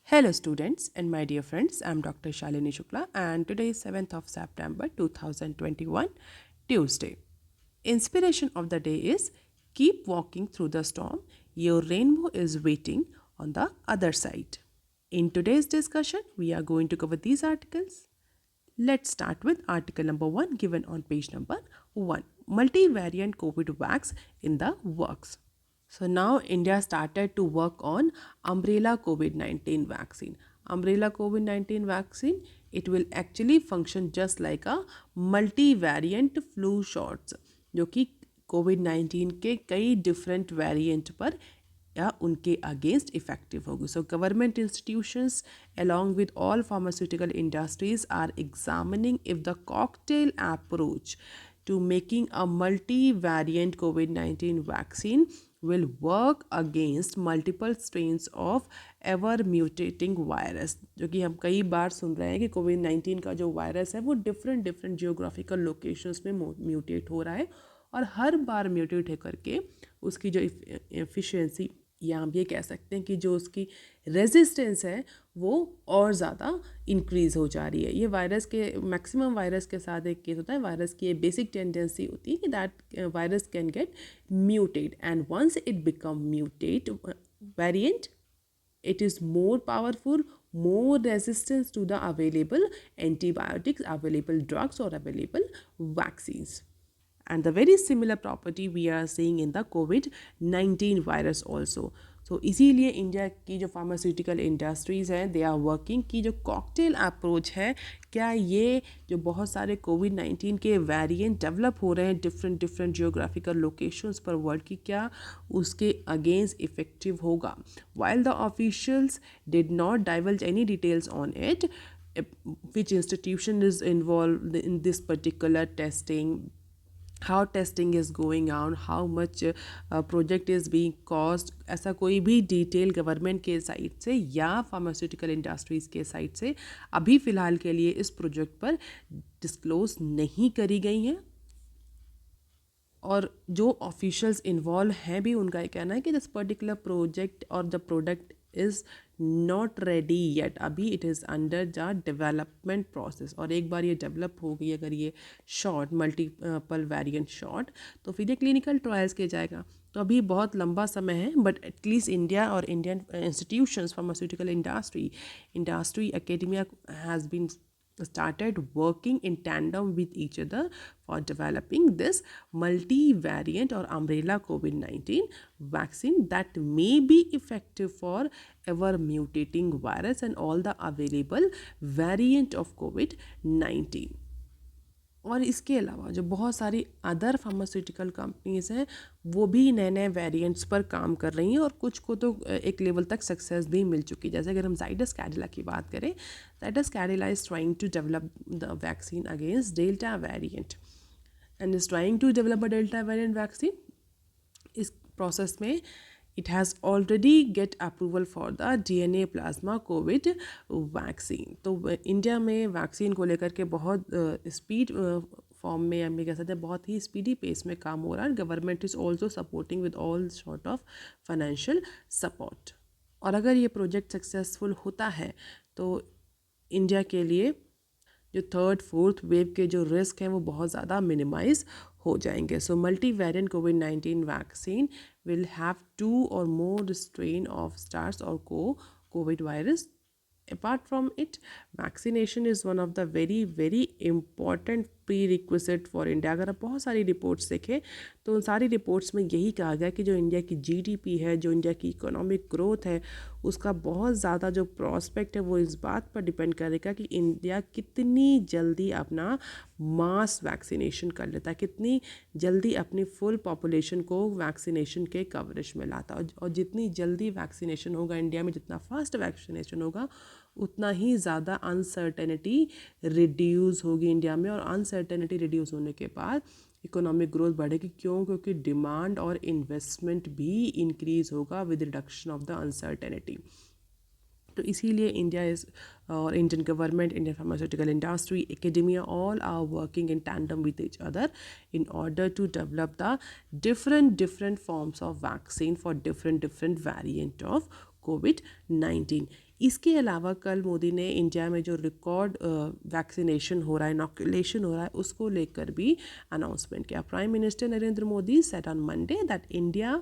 Hello students and my dear friends, I am Dr. Shalini Shukla and today is 7th of September 2021, Tuesday. Inspiration of the day is keep walking through the storm, your rainbow is waiting on the other side. In today's discussion, we are going to cover these articles. Let's start with article number 1 given on page number 1. Multivariant COVID vax in the works. So now India started to work on umbrella COVID-19 vaccine. Umbrella COVID-19 vaccine, it will actually function just like a multivariant flu shots जो कि COVID-19 के कई different variant पर या उनके against effective होगी. So government institutions along with all pharmaceutical industries are examining if the cocktail approach to making a multivariant COVID-19 vaccine will work against multiple strains of ever mutating virus. जो कि हम कई बार सुन रहे हैं कि कोविड-19 का जो वायरस है वो डिफरेंट जियोग्राफिकल लोकेशंस में म्यूटेट हो रहा है और हर बार म्यूटेट होकर के उसकी जो एफिशिएंसी या हम ये कह सकते हैं कि जो उसकी रेजिस्टेंस है वो और ज़्यादा इंक्रीज़ हो जा रही है. ये वायरस के मैक्सिमम वायरस के साथ एक केस होता है. वायरस की बेसिक टेंडेंसी होती है कि that virus can get mutate and once it become mutate variant it is more powerful, more resistance to the available antibiotics, available drugs or available vaccines. And the very similar property we are seeing in the COVID-19 virus also. So इसीलिए India की जो pharmaceutical industries हैं they are working की जो cocktail approach है क्या ये जो बहुत सारे कोविड-19 के वेरिएंट डेवलप हो रहे हैं डिफरेंट जियोग्राफिकल लोकेशंस पर वर्ल्ड की क्या उसके अगेंस्ट इफेक्टिव होगा. While the officials did not divulge any details on it which institution is involved in this particular testing, how testing is going on, how much project is being cost, ऐसा कोई भी detail government के side से या pharmaceutical industries के side से अभी फ़िलहाल के लिए इस प्रोजेक्ट पर डिस्क्लोज नहीं करी गई हैं. और जो ऑफिशियल्स इन्वॉल्व हैं भी उनका ये कहना है कि दिस पर्टिकुलर प्रोजेक्ट और the product is not ready yet. अभी it is under the development process और एक बार ये डेवलप हो गई अगर ये शॉट मल्टीपल वेरिएंट शॉट तो फिर ये क्लिनिकल ट्रायल्स के जाएगा. तो अभी बहुत लंबा समय है बट एटलीस्ट इंडिया और Indian institutions pharmaceutical industry academia has been started working in tandem with each other for developing this multivariant or umbrella COVID-19 vaccine that may be effective for ever mutating virus and all the available variant of COVID-19. और इसके अलावा जो बहुत सारी other pharmaceutical companies हैं वो भी नए नए वेरिएंट्स पर काम कर रही हैं और कुछ को तो एक लेवल तक सक्सेस भी मिल चुकी है. जैसे अगर हम जाइडस कैडिला की बात करें, Zydus Cadila is trying to develop the vaccine against delta variant and is trying to develop a delta variant vaccine. इस प्रोसेस में it has already get approval for the DNA plasma COVID vaccine. तो इंडिया में vaccine को लेकर के बहुत speed form में हम कह सकते हैं बहुत ही स्पीडी पेस में काम हो रहा है. Government is also supporting with all sort of financial support. और अगर ये प्रोजेक्ट सक्सेसफुल होता है तो इंडिया के लिए जो थर्ड फोर्थ वेव के जो रिस्क हैं वो बहुत ज़्यादा मिनिमाइज हो जाएंगे. So multi variant COVID-19 vaccine will have 2 or more strain of SARS or COVID virus. Apart from it, vaccination is one of the very important prerequisite for India. अगर आप बहुत सारी रिपोर्ट्स देखें तो उन सारी रिपोर्ट्स में यही कहा गया कि जो इंडिया की GDP है, जो इंडिया की इकोनॉमिक ग्रोथ है, उसका बहुत ज़्यादा जो प्रॉस्पेक्ट है वो इस बात पर डिपेंड करेगा कि इंडिया कितनी जल्दी अपना मास वैक्सीनेशन कर लेता है, कितनी जल्दी अपनी फुल पॉपुलेशन को वैक्सीनेशन के कवरेज में लाता है. और जितनी जल्दी वैक्सीनेशन होगा इंडिया में, जितना फास्ट वैक्सीनेशन होगा उतना ही ज़्यादा अनसर्टेनिटी रिड्यूस होगी इंडिया में. और अनसर्टेनिटी रिड्यूस होने के बाद इकोनॉमिक ग्रोथ बढ़ेगी. क्यों? क्योंकि डिमांड और इन्वेस्टमेंट भी इंक्रीज़ होगा with reduction of the uncertainty. तो इसीलिए इंडिया इज़ और Indian government, Indian pharmaceutical industry, academia all are working in tandem with each other in order to develop the different forms of vaccine for different variant of COVID-19. इसके अलावा कल मोदी ने India में जो record vaccination हो रहा है, इनॉकुलेशन हो रहा है, उसको लेकर भी अनाउंसमेंट किया. Prime minister Narendra Modi said on Monday that India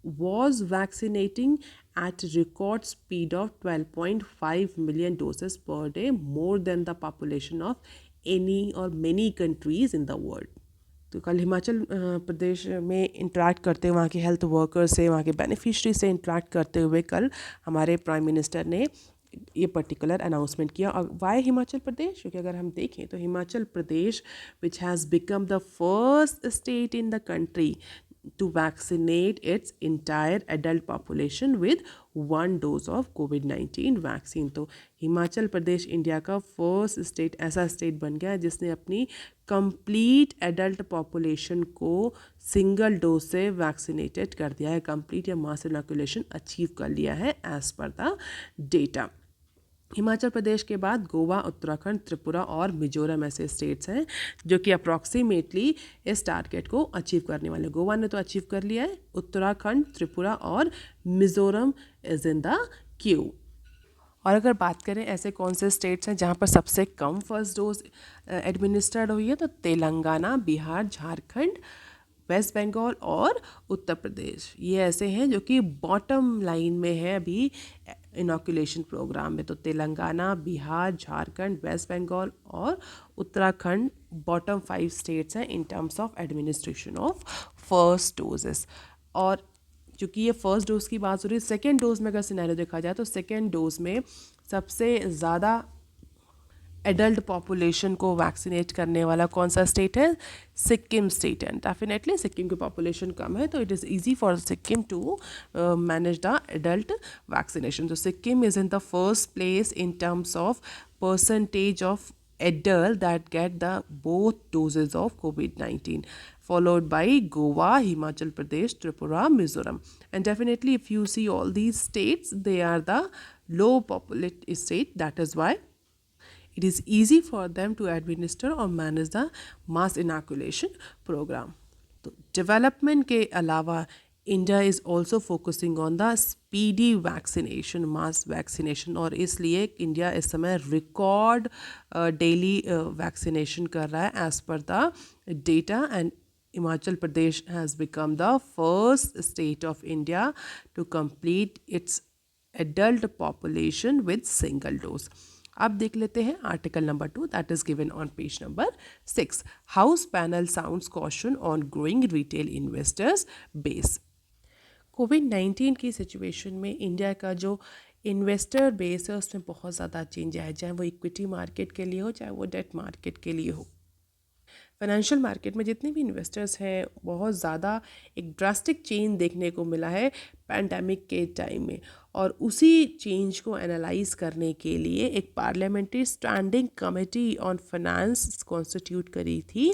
was vaccinating at record speed of 12.5 million doses per day, more than the population of any or many countries in the world. तो कल हिमाचल प्रदेश में इंटरेक्ट करते हुए वहाँ के health worker से, वहाँ के बेनिफिशरी से इंटरेक्ट करते हुए कल हमारे प्राइम मिनिस्टर ने ये पर्टिकुलर अनाउंसमेंट किया. और वाई हिमाचल प्रदेश? क्योंकि अगर हम देखें तो Himachal Pradesh which has become the first state in the country to vaccinate its entire adult population with 1 dose of COVID-19 vaccine. तो हिमाचल प्रदेश इंडिया का फर्स्ट स्टेट ऐसा स्टेट बन गया है जिसने अपनी कंप्लीट एडल्ट पॉपुलेशन को सिंगल डोज से वैक्सीनेटेड कर दिया है, कंप्लीट या मास इनॉकुलेशन अचीव कर लिया है as per the data. Himachal Pradesh के बाद गोवा, उत्तराखंड, त्रिपुरा और मिजोरम ऐसे स्टेट्स हैं जो कि अप्रॉक्सीमेटली इस टारगेट को अचीव करने वाले. गोवा ने तो अचीव कर लिया है, उत्तराखंड, त्रिपुरा और Mizoram is in the Q. और अगर बात करें ऐसे कौन से स्टेट्स हैं जहाँ पर सबसे कम फर्स्ट डोज एडमिनिस्ट्रेड हुई है, तो तेलंगाना, बिहार, झारखंड, वेस्ट बंगाल और उत्तर प्रदेश ये ऐसे हैं जो कि बॉटम लाइन में है अभी इनॉकुलेशन प्रोग्राम में. तो तेलंगाना, बिहार, झारखंड, वेस्ट बंगाल और उत्तराखंड बॉटम 5 स्टेट्स हैं इन terms of administration of first doses. और चूँकि ये फर्स्ट डोज की बात हो रही है, सेकेंड डोज में अगर सिनेरियो देखा जाए तो सेकेंड डोज में सबसे ज़्यादा एडल्ट पॉपुलेशन को वैक्सीनेट करने वाला कौन सा स्टेट है? सिक्किम स्टेट है. डेफिनेटली सिक्किम की पॉपुलेशन कम है तो it is easy for Sikkim to manage the adult vaccination. तो Sikkim is in the first place in terms of percentage of adult that get the both doses of COVID-19, followed by Goa, Himachal Pradesh, Tripura, Mizoram. And definitely if you see all these states, they are the low populated state. That is why it is easy for them to administer or manage the mass inoculation program. तो development के अलावा India is also focusing on the speedy vaccination, mass vaccination. और इसलिए India इस समय record daily vaccination कर रहा है as per the data. And Himachal Pradesh has become the first state of India to complete its adult population with single dose. अब देख लेते हैं article number 2 that is given on page number 6. House panel sounds caution on growing retail investors base. कोविड-19 की situation में India का जो investor base है उसमें बहुत ज़्यादा चेंज आया, चाहे वो इक्विटी मार्केट के लिए हो चाहे वो डेट मार्केट के लिए हो. फाइनेंशियल मार्केट में जितने भी इन्वेस्टर्स हैं बहुत ज़्यादा एक ड्रास्टिक चेंज देखने को मिला है पैंडेमिक के टाइम में. और उसी चेंज को एनालाइज करने के लिए एक parliamentary standing committee on finance constitute करी थी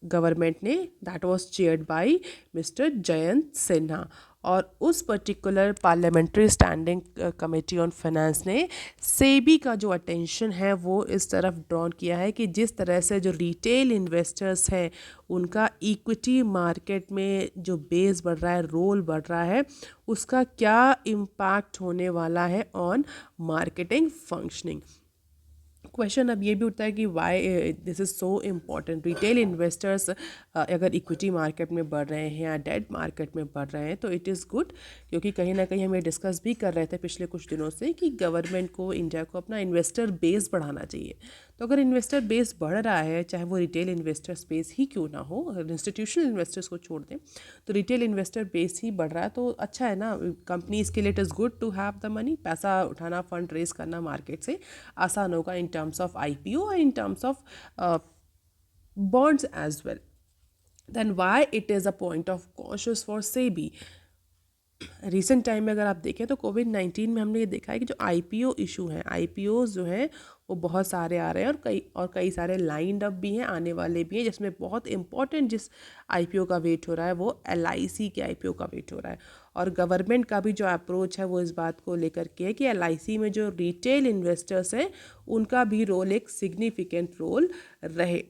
गवर्नमेंट ने. That was chaired by mister Jayant Sinha. और उस particular parliamentary standing committee on finance ने सेबी का जो अटेंशन है वो इस तरफ ड्रॉन किया है कि जिस तरह से जो रिटेल इन्वेस्टर्स हैं उनका इक्विटी मार्केट में जो बेस बढ़ रहा है, रोल बढ़ रहा है, उसका क्या इम्पैक्ट होने वाला है ऑन मार्केटिंग फंक्शनिंग. क्वेश्चन अब ये भी उठता है कि why this is so important. Retail investors अगर इक्विटी मार्केट में बढ़ रहे हैं या डेट मार्केट में बढ़ रहे हैं तो इट इज़ गुड, क्योंकि कहीं ना कहीं हम ये डिस्कस भी कर रहे थे पिछले कुछ दिनों से कि गवर्नमेंट को, इंडिया को अपना इन्वेस्टर बेस बढ़ाना चाहिए. तो अगर इन्वेस्टर बेस बढ़ रहा है, चाहे वो रिटेल इन्वेस्टर बेस ही क्यों ना हो, अगर इंस्टीट्यूशनल इन्वेस्टर्स को छोड़ दें तो रिटेल इन्वेस्टर बेस ही बढ़ रहा है तो अच्छा है ना. कंपनीज के लिए it is good to have the money. पैसा उठाना, फंड रेज करना मार्केट से आसान होगा in terms of IPO and in terms of bonds as well. Then why it is a point of cautious for SEBI? Recent time में अगर आप देखें तो कोविड-19 में हमने ये देखा है कि जो IPO इशू हैं, IPOs जो हैं वो बहुत सारे आ रहे हैं और कई सारे लाइंड अप भी हैं, आने वाले भी हैं, जिसमें बहुत इंपॉर्टेंट जिस IPO का वेट हो रहा है वो LIC के IPO का वेट हो रहा है. और गवर्नमेंट का भी जो अप्रोच है वो इस बात को लेकर के है कि LIC में जो रिटेल इन्वेस्टर्स हैं उनका भी रोल एक सिग्निफिकेंट रोल रहे.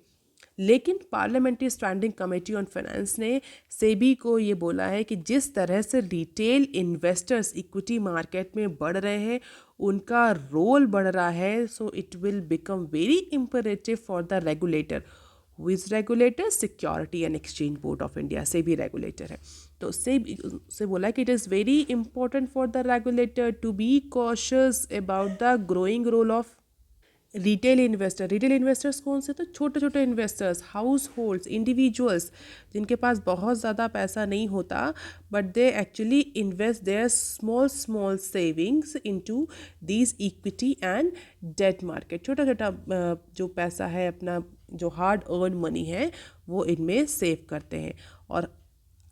लेकिन parliamentary standing committee on finance ने सेबी को ये बोला है कि जिस तरह से रिटेल इन्वेस्टर्स इक्विटी मार्केट में बढ़ रहे हैं, उनका रोल बढ़ रहा है, so it will become very imperative for the regulator. Who is regulator? Security and exchange board of India, SEBI regulator है। तो सेबी से बोला कि it is very important for the regulator to be cautious about the growing role of retail investor. Retail investors कौन से? तो छोटे छोटे इन्वेस्टर्स, हाउस होल्ड्स, इंडिविजुअल्स, जिनके पास बहुत ज़्यादा पैसा नहीं होता, but they actually invest their small small savings into these equity and debt market. छोटा छोटा जो पैसा है, अपना जो हार्ड अर्न मनी है, वो इनमें सेव करते हैं। और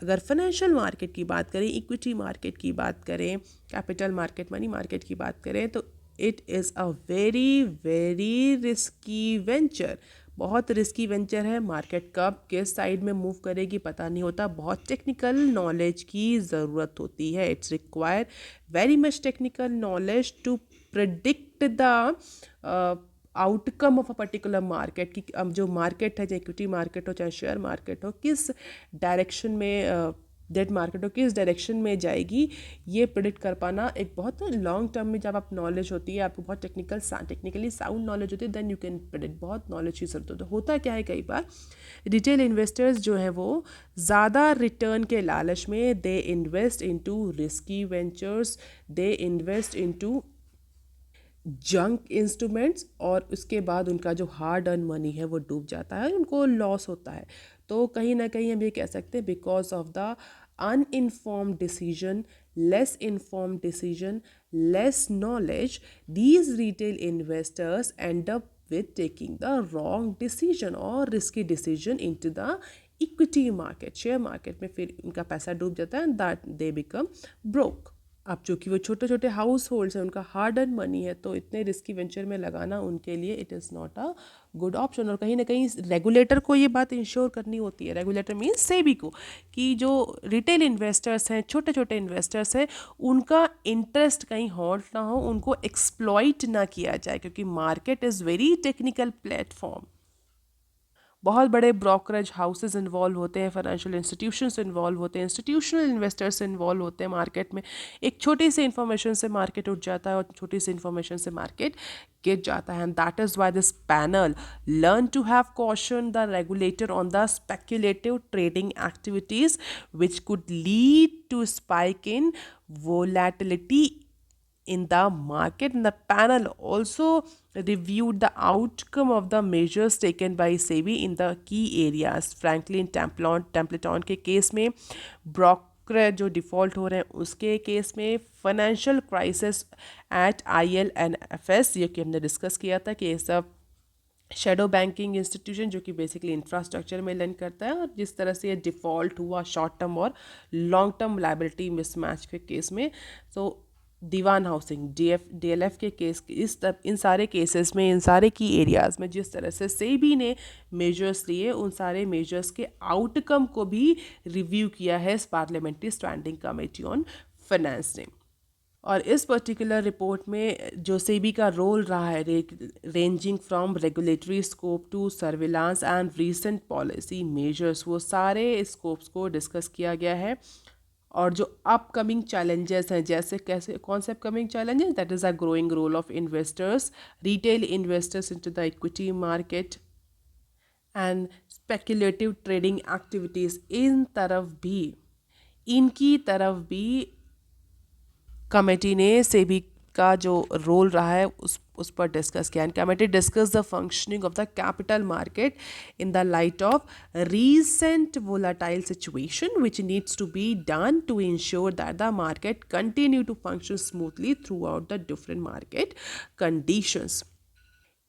अगर फाइनेंशियल मार्केट की बात करें, इक्विटी मार्केट की बात करें, कैपिटल मार्केट, मनी मार्केट की बात करें, तो it is a very very risky venture. बहुत रिस्की वेंचर है। मार्केट कब किस साइड में मूव करेगी पता नहीं होता। बहुत टेक्निकल नॉलेज की ज़रूरत होती है। It's require very much technical knowledge to predict the outcome of a particular market की। अब जो मार्केट है, चाहे इक्विटी मार्केट हो चाहे शेयर मार्केट हो, किस डायरेक्शन में डेट मार्केट हो किस डायरेक्शन में जाएगी, ये प्रिडिक्ट कर पाना एक बहुत लॉन्ग टर्म में, जब आप नॉलेज होती है, आपको बहुत टेक्निकली साउंड नॉलेज होती है, देन यू कैन प्रिडिक्ट। बहुत नॉलेज की जरूरत होता है। क्या है, कई बार रिटेल इन्वेस्टर्स जो है वो ज़्यादा रिटर्न के लालच में they invest into risky ventures, they invest into junk instruments, और उसके बाद उनका जो हार्ड अर्न मनी है वो डूब जाता है, उनको लॉस होता है। तो कहीं ना कहीं हम ये कह सकते हैं, because of the uninformed decision, less informed decision, less knowledge, these retail investors end up with taking the wrong decision or risky decision into the equity market, share market में फिर उनका पैसा डूब जाता है, and that they become broke। अब चूँकि वो छोटे छोटे हाउस होल्ड्स हैं, उनका हार्ड अर्न मनी है, तो इतने रिस्की वेंचर में लगाना उनके लिए it is not a good option. और कहीं ना कहीं रेगुलेटर को ये बात इंश्योर करनी होती है, रेगुलेटर मीन्स सेबी को, कि जो रिटेल इन्वेस्टर्स हैं, छोटे छोटे इन्वेस्टर्स हैं, उनका इंटरेस्ट कहीं हॉल्ट ना हो, उनको एक्सप्लॉइट ना किया जाए, क्योंकि market is very technical platform. बहुत बड़े ब्रोकरेज हाउसेज इन्वॉल्व होते हैं, फाइनेंशियल इंस्टीट्यूशंस इन्वॉल्व होते हैं, इंस्टीट्यूशनल इन्वेस्टर्स इन्वॉल्व होते हैं मार्केट में। एक छोटी सी इन्फॉर्मेशन से मार्केट उठ जाता है और छोटी सी इन्फॉर्मेशन से मार्केट गिर जाता है। And that is why this panel learn to have caution the regulator on the speculative trading activities which could lead to spike in volatility in the market. And the panel also reviewed the outcome of the measures taken by SEBI in the key areas. Franklin Templeton के केस में, broker जो default हो रहे हैं उसके case में, financial crisis eight IL&FS, ये कि हमने डिस्कस किया था कि ये सब शेडो बैंकिंग इंस्टीट्यूशन जो कि बेसिकली इंफ्रास्ट्रक्चर में लेंड करता है, और जिस तरह से ये डिफ़ॉल्ट हुआ शॉर्ट टर्म और लॉन्ग टर्म लायबिलिटी मिसमैच के केस में। सो दीवान हाउसिंग, DLF के केस, इन सारे केसेस में, इन सारे की एरियाज़ में जिस तरह से सेबी ने मेजर्स लिए, उन सारे मेजर्स के आउटकम को भी रिव्यू किया है इस parliamentary standing committee on finance ने। और इस पर्टिकुलर रिपोर्ट में जो सेबी का रोल रहा है, ranging from regulatory scope to surveillance and recent policy measures, वो सारे स्कोप्स को डिस्कस किया गया है। और जो अपकमिंग चैलेंजेस हैं, जैसे कैसे, कौन से upcoming challenges, that is a growing role of investors, retail investors into the equity market and speculative trading activities, इनकी तरफ भी कमेटी ने सेबी का जो रोल रहा है उस पर डिस्कस किया। And committee discuss the functioning of the capital market in the light of recent volatile situation which needs to be done to ensure that the market continue to function smoothly throughout the different market conditions.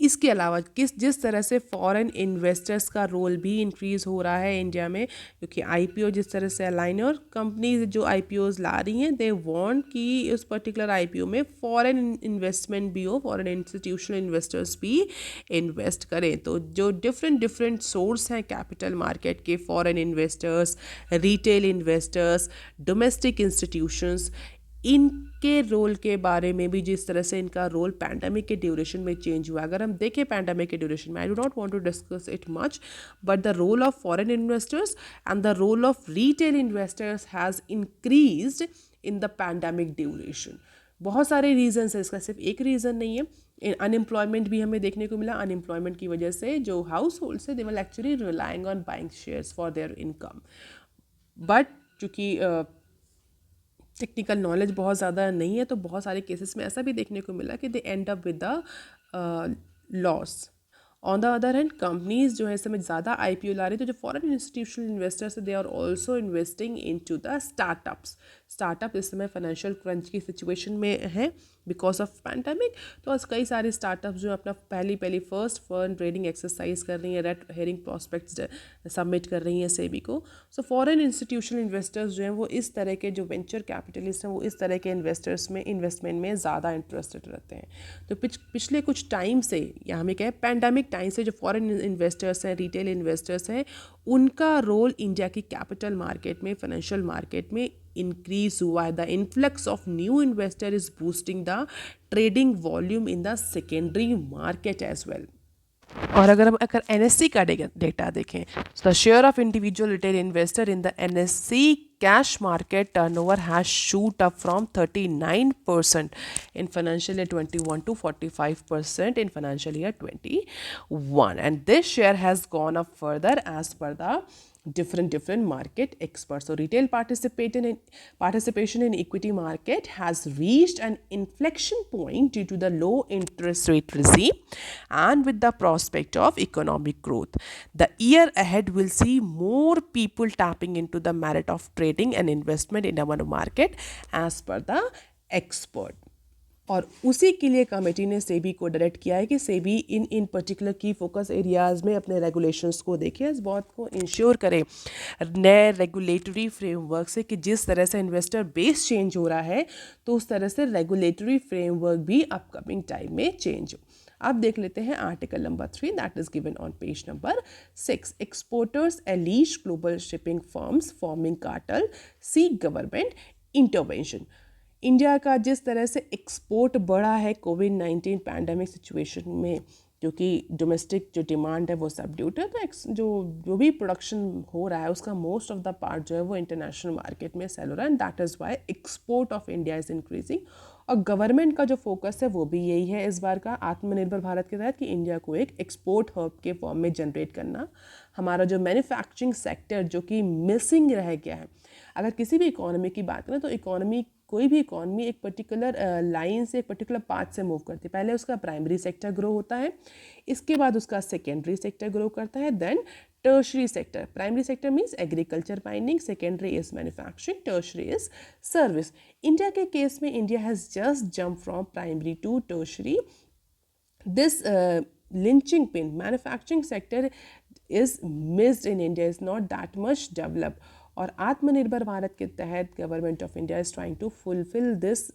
इसके अलावा जिस तरह से foreign investors का role भी increase हो रहा है इंडिया में, क्योंकि IPO जिस तरह से अलाइन है, और कंपनीज जो IPOs ला रही हैं, दे वांट कि उस पर्टिकुलर IPO में फॉरेन इन्वेस्टमेंट भी हो, फॉरेन इंस्टीट्यूशनल इन्वेस्टर्स भी इन्वेस्ट करें। तो जो डिफरेंट सोर्स हैं कैपिटल मार्केट के, foreign investors, retail investors, domestic institutions, इनके रोल के बारे में भी, जिस तरह से इनका रोल पैंडमिक के ड्यूरेशन में चेंज हुआ, अगर हम देखें पैंडमिक के ड्यूरेशन में, I do not want to discuss it much, but the role of foreign investors and the role of retail investors has increased in the pandemic duration. बहुत सारे रीजंस है, इसका सिर्फ एक रीज़न नहीं है। अनएम्प्लॉयमेंट भी हमें देखने को मिला, अनएम्प्लॉयमेंट की वजह से जो हाउस होल्ड से they will actually relying on buying shares for their income, but चूँकि टेक्निकल नॉलेज बहुत ज़्यादा नहीं है, तो बहुत सारे केसेस में ऐसा भी देखने को मिला कि they end up with the loss. On the other hand companies जो है इस समय ज़्यादा IPO ला रही, तो जो फॉरेन इंस्टीट्यूशनल इन्वेस्टर्स है they are also investing into the startups इस समय फाइनेंशियल क्रंच की सिचुएशन में है बिकॉज ऑफ पैंडमिक। तो आज कई सारे स्टार्टअप्स जो अपना पहली फर्स्ट फंड रेडिंग एक्सरसाइज कर रही हैं, रेड हेरिंग प्रॉस्पेक्ट्स सबमिट कर रही हैं सेबी को। सो फॉरेन इंस्टीट्यूशनल इन्वेस्टर्स जो हैं वो इस तरह के जो वेंचर कैपिटलिस्ट हैं वो इस तरह के इन्वेस्टमेंट में ज़्यादा इंटरेस्टेड रहते हैं। तो पिछले कुछ टाइम से, या हमें कहें पैंडमिक टाइम से, जो फॉरेन इन्वेस्टर्स हैं, रिटेल इन्वेस्टर्स हैं, उनका रोल इंडिया की कैपिटल मार्केट में, फाइनेंशियल मार्केट में इंक्रीज हुआ है। The influx of new investor is boosting the trading volume in the secondary market as well. और अगर NSE का डेटा देखें, the share of individual retail investor in the NSE cash market turnover has shoot up from 39% in financial year 21 to 45% in financial year 21, and this share has gone up further as per the different market experts. So retail participation in equity market has reached an inflection point due to the low interest rate regime and with the prospect of economic growth. The year ahead will see more people tapping into the merit of trading and investment in our market as per the expert. और उसी के लिए committee ने सेबी को direct किया है कि सेबी इन particular की फोकस एरियाज़ में अपने रेगुलेशंस को देखे, इस बात को इंश्योर करे नए रेगुलेटरी फ्रेमवर्क से कि जिस तरह से इन्वेस्टर बेस चेंज हो रहा है, तो उस तरह से रेगुलेटरी फ्रेमवर्क भी अपकमिंग टाइम में चेंज हो। अब देख लेते हैं article number 3 that is given on page number 6। Exporters allies global shipping firms forming cartel seek government intervention. India का जिस तरह से एक्सपोर्ट बढ़ा है कोविड-19 पैंडमिक सिचुएशन में, क्योंकि डोमेस्टिक जो डिमांड है वो सबड्यूट है, तो जो भी प्रोडक्शन हो रहा है उसका मोस्ट ऑफ द पार्ट जो है वो इंटरनेशनल मार्केट में सेल हो रहा है, and that is Y export of India is increasing. और गवर्नमेंट का जो फोकस है वो भी यही है इस बार का आत्मनिर्भर भारत के तहत कि इंडिया को एक एक्सपोर्ट हब के फॉर्म में जनरेट करना। हमारा जो मैन्युफैक्चरिंग सेक्टर जो कि मिसिंग रह गया है, अगर किसी भी इकोनॉमी की बात करें तो कोई भी इकोनॉमी एक पर्टिकुलर लाइन से, एक पर्टिकुलर पाथ से मूव करती है। पहले उसका प्राइमरी सेक्टर ग्रो होता है, इसके बाद उसका सेकेंडरी सेक्टर ग्रो करता है, then tertiary sector. Primary sector means agriculture, mining, secondary is manufacturing, tertiary is service. India के केस में India has just jump from primary to tertiary. This lynching pin, manufacturing sector is missed in India, is not that much developed. और आत्मनिर्भर भारत के तहत government of India is trying to fulfil this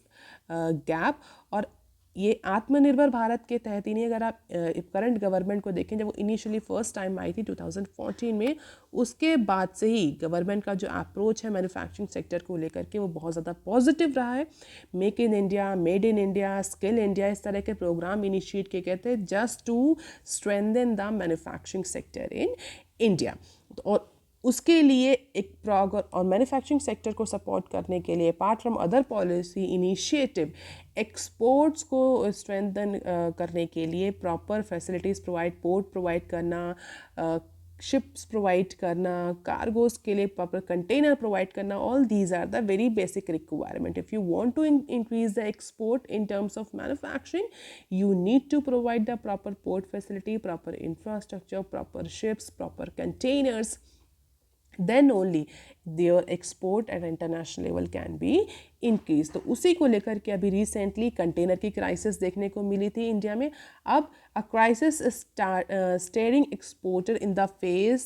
gap. और ये आत्मनिर्भर भारत के तहत ही नहीं, अगर आप करंट गवर्नमेंट को देखें, जब वो इनिशियली फर्स्ट टाइम आई थी 2014 में, उसके बाद से ही गवर्नमेंट का जो अप्रोच है मैन्युफैक्चरिंग सेक्टर को लेकर के वो बहुत ज़्यादा पॉजिटिव रहा है। Make in India, made in India, skill India, इस तरह के प्रोग्राम इनिशिएट किए गए थे just to strengthen the manufacturing sector in India. और उसके लिए एक और मैन्युफैक्चरिंग सेक्टर को सपोर्ट करने के लिए apart from other policy initiative, exports को स्ट्रेंथन करने के लिए proper facilities provide, port provide करना, शिप्स प्रोवाइड करना, कार्गोज के लिए प्रॉपर कंटेनर प्रोवाइड करना, all these are the very basic requirement. If you want to increase the export in terms of manufacturing, you need to provide the proper port facility, proper infrastructure, proper ships, proper containers, then only their export at international level can be increased। तो उसी को लेकर के अभी recently container की crisis देखने को मिली थी इंडिया में। अब a crisis is staring exporter in the face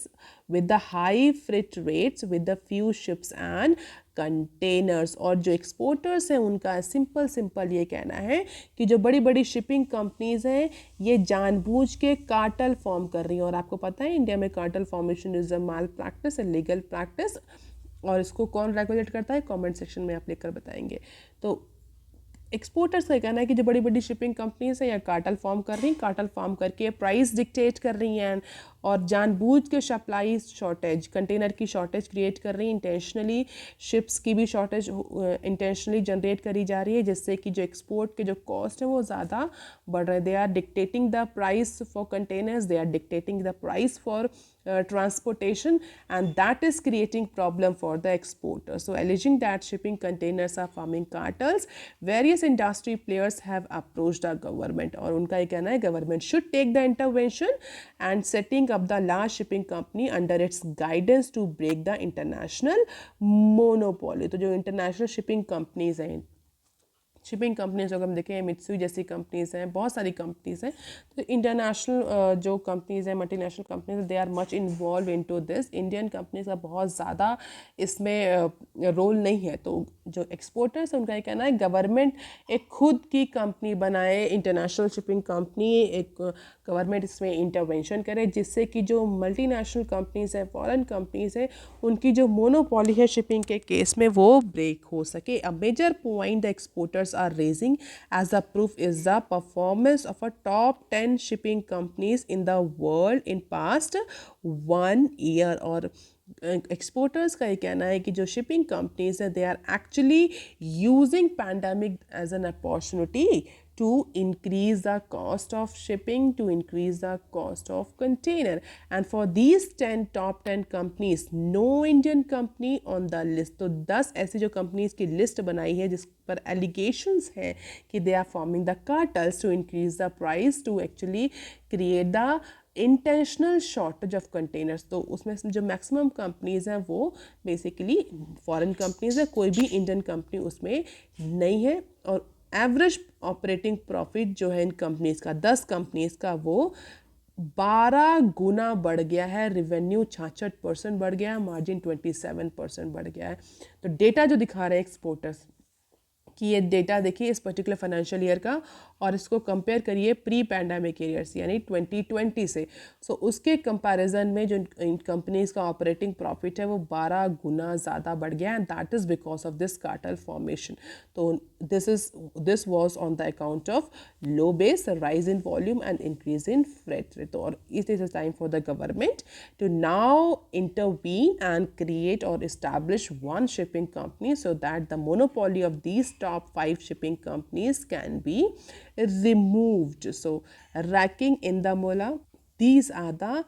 with the high freight rates with the few ships and containers. और जो एक्सपोर्टर्स हैं उनका सिंपल ये कहना है कि जो बड़ी बड़ी शिपिंग कंपनीज हैं ये जानबूझ के कार्टेल फॉर्म कर रही हैं। और आपको पता है इंडिया में cartel formation is a mall practice, a legal practice. और इसको कौन रेगुलेट करता है, कमेंट सेक्शन में आप लिखकर बताएंगे। तो एक्सपोर्टर्स का कहना है कि जो बड़ी बड़ी शिपिंग कंपनीज हैं या कार्टल फॉर्म कर रही हैं, कार्टल फॉर्म करके प्राइस डिक्टेट कर रही हैं और जानबूझ के सप्लाई शॉर्टेज, कंटेनर की शॉर्टेज क्रिएट कर रही हैं इंटेंशनली, शिप्स की भी शॉर्टेज इंटेंशनली जनरेट करी जा रही है, जिससे कि जो एक्सपोर्ट के जो कॉस्ट है वो ज़्यादा बढ़ रहे हैं। They are dictating the price for containers, they are dictating the price for transportation, and that is creating problem for the exporter. So alleging that shipping containers are forming cartels, various industry players have approached the government और उनका ये कहना है government should take the intervention and setting up the large shipping company under its guidance to break the international monopoly. तो जो international shipping companies हैं, shipping companies अगर हम देखें, मित्सुई जैसी कंपनीज हैं, बहुत सारी कंपनीज हैं, तो इंटरनेशनल जो कंपनीज हैं, multinational companies, they are much involve into this. Indian companies का बहुत ज़्यादा इसमें रोल नहीं है। तो जो एक्सपोर्टर्स हैं उनका ये कहना है गवर्नमेंट एक खुद की कंपनी बनाए, इंटरनेशनल शिपिंग कंपनी, एक गवर्नमेंट इसमें इंटरवेंशन करे, जिससे कि जो मल्टीनेशनल कंपनीज हैं, फॉरेन कंपनीज हैं, उनकी जो मोनोपोली है शिपिंग के केस में वो ब्रेक हो सके। A major point the exporters are raising as a proof is the performance of a top 10 shipping companies in the world in past 1 year। और एक्सपोर्टर्स का ये कहना है कि जो शिपिंग कंपनीज हैं, they are actually using pandemic as an opportunity to increase the cost of shipping, to increase the cost of container, and for these top 10 companies no Indian company on the list। तो 10 ऐसी जो companies की list बनाई है जिस पर allegations हैं कि they are forming the cartels to increase the price, to actually create the intentional shortage of containers. तो उसमें जो मैक्सिमम कंपनीज हैं वो बेसिकली फॉरेन कंपनीज है, कोई भी इंडियन कंपनी उसमें नहीं है। और एवरेज ऑपरेटिंग प्रॉफिट जो है इन कंपनीज का, 10 कंपनीज का, वो 12 गुना बढ़ गया है। रेवेन्यू 66% बढ़ गया है, मार्जिन 27% बढ़ गया है। तो डेटा जो दिखा रहे हैं एक्सपोर्टर्स कि ये डेटा देखिए इस पर्टिकुलर फाइनेंशियल ईयर का, और इसको कंपेयर करिए प्री पैंडेमिक ईयर से यानी 2020 से। सो उसके कंपैरिजन में जो इन कंपनीज का ऑपरेटिंग प्रॉफिट है वो 12 गुना ज़्यादा बढ़ गया, and that is because of this cartel formation. तो this was on the account of low base, rise in volume and increase in freight rate. और it is a time for the government to now intervene and create or establish one shipping company so that the monopoly of these top 5 shipping companies can be removed. So ranking in the mola, these are the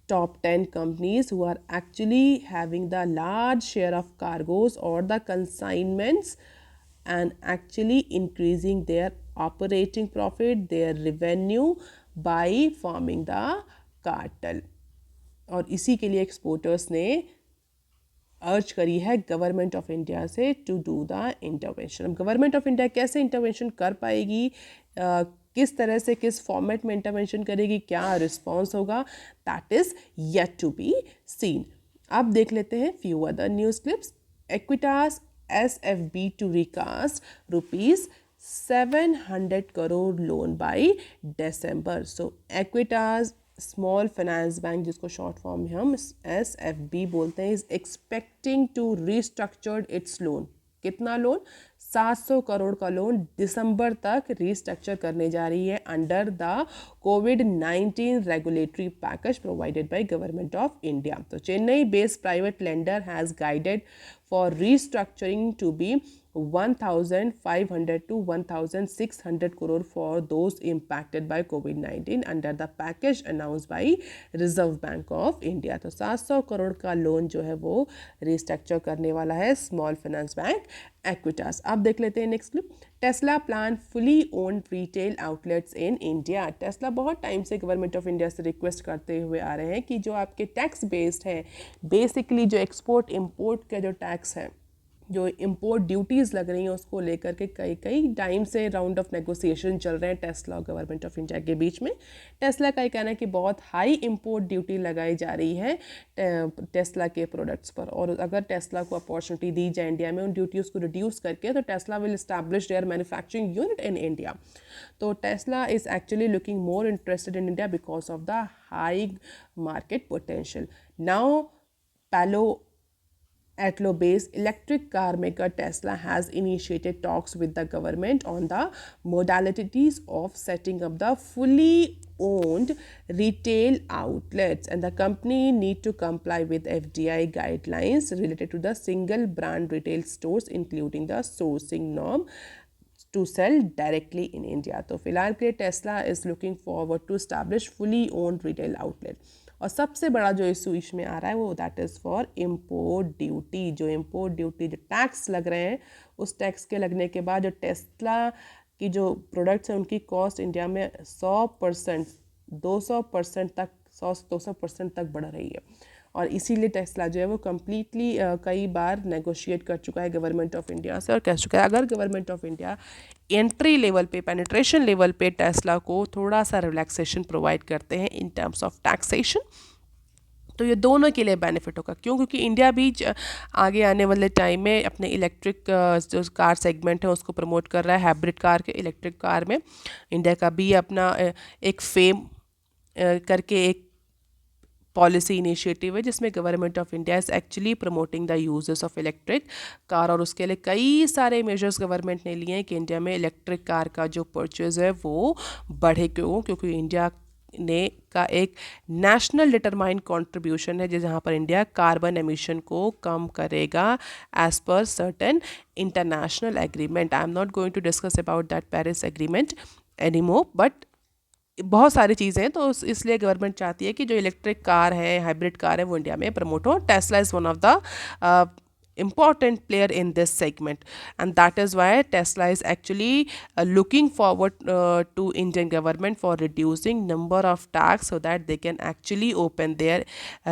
top 10 companies who are actually having the large share of cargoes or the consignments and actually increasing their operating profit, their revenue by forming the cartel। और इसी के लिए exporters ने अर्ज करी है government of India से to do the intervention. अब गवर्नमेंट ऑफ इंडिया कैसे इंटरवेंशन कर पाएगी, किस तरह से, किस फॉर्मेट में इंटरवेंशन करेगी, क्या रिस्पॉन्स होगा, that is yet to be seen. अब देख लेते हैं few other news clips. Equitas SFB to recast ₹700 crore loan by December। So Equitas small finance bank, जिसको शॉर्ट फॉर्म में हम SFB बोलते हैं, is expecting to restructured its loan. कितना लोन? 700 करोड़ का लोन दिसंबर तक रीस्ट्रक्चर करने जा रही है under the COVID-19 regulatory package provided by government of India. तो Chennai based private lender has guided for restructuring to be 1,500 to 1,600 crore for those impacted by COVID-19 under the package announced by Reserve Bank of India। तो 700 करोड़ का loan जो है वो restructure करने वाला है small finance bank Equitas. अब देख लेते हैं next clip. Tesla plan fully owned retail outlets in India. Tesla बहुत टाइम से गवर्नमेंट ऑफ इंडिया से रिक्वेस्ट करते हुए आ रहे हैं कि जो आपके टैक्स बेस्ड है, बेसिकली जो एक्सपोर्ट इम्पोर्ट का जो टैक्स है, जो इम्पोर्ट ड्यूटीज़ लग रही हैं, उसको लेकर के कई टाइम से राउंड ऑफ नेगोशिएशन चल रहे हैं टेस्ला और गवर्नमेंट ऑफ इंडिया के बीच में। टेस्ला का ये कहना है कि बहुत हाई इम्पोर्ट ड्यूटी लगाई जा रही है टेस्ला के प्रोडक्ट्स पर, और अगर टेस्ला को अपॉर्चुनिटी दी जाए इंडिया में उन ड्यूटीज़ को रिड्यूस करके, तो Tesla will establish their manufacturing unit in India. तो Tesla is actually looking more interested in India because of the high market potential. Now Atlo-based electric car maker Tesla has initiated talks with the government on the modalities of setting up the fully owned retail outlets, and the company need to comply with FDI guidelines related to the single brand retail stores, including the sourcing norm to sell directly in India. तो फिलहाल के लिए Tesla is looking forward to establish fully owned retail outlet. और सबसे बड़ा जो issue इसमें आ रहा है वो that is for import duty. जो इम्पोर्ट ड्यूटी जो टैक्स लग रहे हैं, उस टैक्स के लगने के बाद जो टेस्ला की जो प्रोडक्ट्स हैं उनकी कॉस्ट इंडिया में 100% 200% तक 100-200% तक बढ़ रही है। और इसीलिए टेस्ला जो है वो कम्प्लीटली कई बार नेगोशिएट कर चुका है गवर्नमेंट ऑफ इंडिया से और कह चुका है अगर government of India entry level पे, पेनिट्रेशन लेवल पे टेस्ला को थोड़ा सा रिलैक्सेशन प्रोवाइड करते हैं इन टर्म्स ऑफ टैक्सेशन, तो ये दोनों के लिए बेनिफिट होगा। क्यों? क्योंकि इंडिया भी आगे आने वाले टाइम में अपने इलेक्ट्रिक जो कार सेगमेंट है उसको प्रमोट कर रहा है। हाइब्रिड कार के इलेक्ट्रिक कार में इंडिया का भी अपना एक फेम करके एक पॉलिसी इनिशिएटिव है जिसमें government of India is actually promoting the uses of electric car, और उसके लिए कई सारे मेजर्स गवर्नमेंट ने लिए हैं कि इंडिया में इलेक्ट्रिक कार का जो परचेज़ है वो बढ़े। क्यों? क्योंकि इंडिया ने का एक नेशनल डिटरमाइंड कंट्रीब्यूशन है जहाँ पर इंडिया कार्बन एमिशन को कम करेगा as per certain international agreement. I am not going to discuss about that Paris agreement anymore, but बहुत सारी चीज़ें हैं, तो इसलिए गवर्नमेंट चाहती है कि जो इलेक्ट्रिक कार है, हाइब्रिड कार है, वो इंडिया में प्रमोट हो। Tesla is one of the important player in this segment, and that is why Tesla is actually looking forward to Indian government for reducing number of tax so that they can actually open their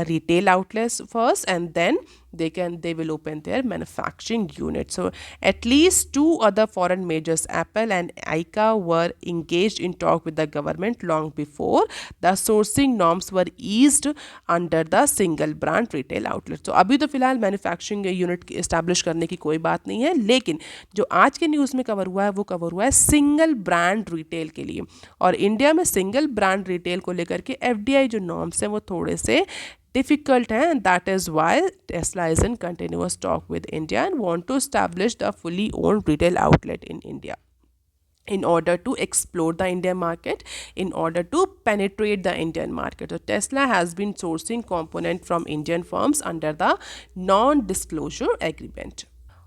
retail outlets first, and then they will open their manufacturing unit. So at least two other foreign majors, Apple and ICA, were engaged in talk with the government long before the sourcing norms were eased under the single brand retail outlet. So अभी तो फिलहाल manufacturing unit establish करने की कोई बात नहीं है, लेकिन जो आज के न्यूज़ में कवर हुआ है वो कवर हुआ है सिंगल ब्रांड रिटेल के लिए। और इंडिया में सिंगल ब्रांड रिटेल को लेकर के FDI जो नॉर्म्स हैं वो थोड़े से difficult hai, and that is why Tesla is in continuous talk with India and want to establish the fully owned retail outlet in India in order to explore the Indian market, in order to penetrate the Indian market. So Tesla has been sourcing component from Indian firms under the non-disclosure agreement.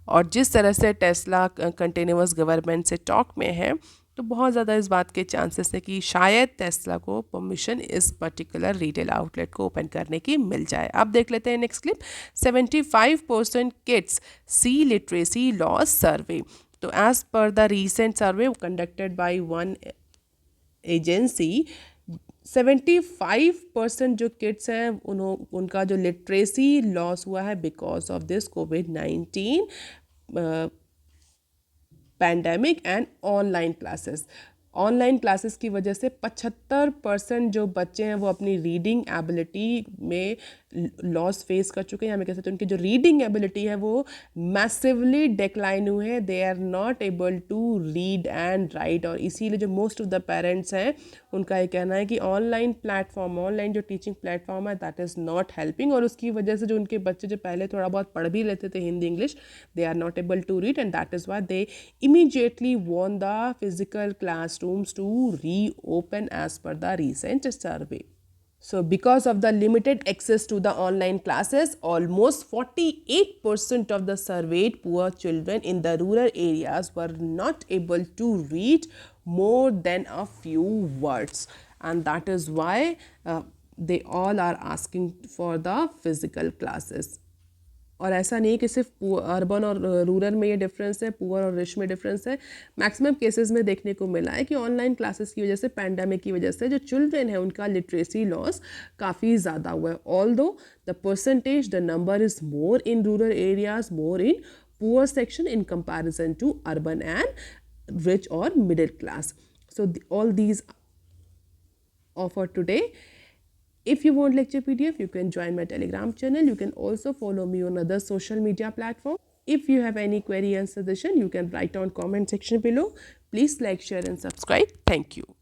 और जिस तरह से Tesla continuous government से talk में है, तो बहुत ज़्यादा इस बात के चांसेस है कि शायद टेस्ला को परमिशन इस पर्टिकुलर रिटेल आउटलेट को ओपन करने की मिल जाए। अब देख लेते हैं next clip. 75% kids see literacy loss survey. तो as per the recent survey conducted by one agency, 75% जो किड्स हैं उनका जो लिटरेसी लॉस हुआ है because of this COVID-19 pandemic and online classes की वजह से 75% जो बच्चे हैं वो अपनी रीडिंग एबिलिटी में लॉस फेस कर चुके हैं। या मैं कह सकते हैं उनकी जो रीडिंग एबिलिटी है वो मैसिवली डिक्लाइन हुए हैं। They are not able to read and write, और इसीलिए जो मोस्ट ऑफ द पेरेंट्स हैं उनका ये कहना है कि ऑनलाइन जो टीचिंग प्लेटफॉर्म है दैट इज़ नॉट हेल्पिंग, और उसकी वजह से जो उनके बच्चे जो पहले थोड़ा बहुत पढ़ भी लेते थे Hindi English, they are not able to read, and that is why they immediately want the physical classrooms to reopen as per the recent survey. So because of the limited access to the online classes, almost 48% of the surveyed poor children in the rural areas were not able to read more than a few words, and that is why they all are asking for the physical classes. और ऐसा नहीं कि सिर्फ urban और rural में ये difference है, poor और रिच में डिफरेंस है। मैक्सिमम केसेस में देखने को मिला है कि ऑनलाइन क्लासेस की वजह से, पैंडेमिक की वजह से जो चिल्ड्रन है उनका लिटरेसी लॉस काफ़ी ज़्यादा हुआ है। Although the percentage, the number is more in rural areas, more in poor section in comparison to urban and rich और middle class. So all these offer today. If you want lecture PDF, you can join my Telegram channel. You can also follow me on other social media platform. If you have any query and suggestion, you can write on comment section below. Please like, share and subscribe. Thank you.